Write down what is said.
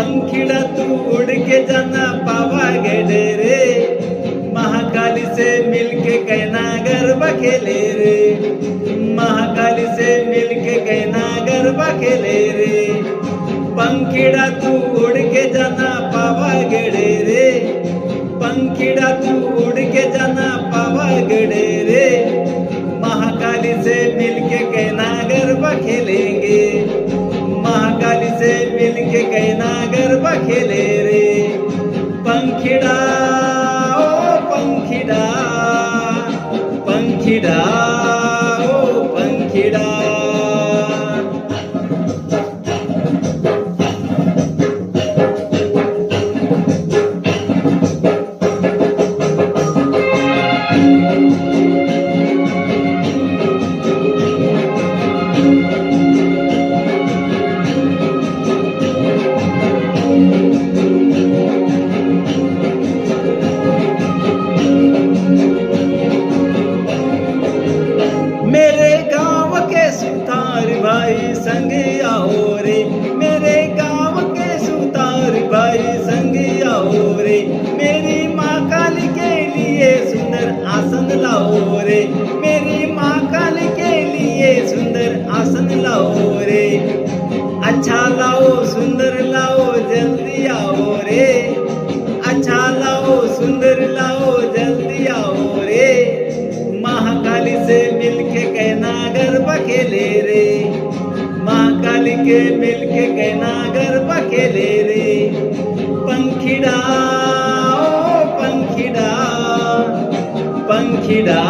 पंखीड़ा तू उड़ के जाना पावागढ़ रे, महाकाली से मिलके कहना गरबा खेले रे, महाकाली से मिलके कहना गरबा खेले रे। पंखीड़ा तू उड़ के जाना पावागढ़ रे, पंखीड़ा तू उड़ के जाना पावागढ़ रे, महाकाली से मिलके कहना गरबा खेलेंगे, महाकाली से मिलके कहना गरबा खेले रे। पंखीड़ा ओ पंखीड़ा, पंखीड़ा ओ पंखीड़ा। मेरे गांव के सुतार भाई संग आओ रे, मेरे गांव के सुतार भाई संग आओ रे, मेरी माँ काली के लिए सुंदर आसन लाओ रे, मेरी माँ काली के लिए सुंदर आसन लाओ रे। अच्छा लाओ सुंदर लाओ जल्दी आओ रे, अच्छा लाओ सुंदर लाओ जल्दी आओ रे, महाकाली से मिलके कहना गरबा खेले रे, महाकाली के मिलके कहना गरबा खेले रे। पंखीड़ा ओ पंखीड़ा, पंखीड़ा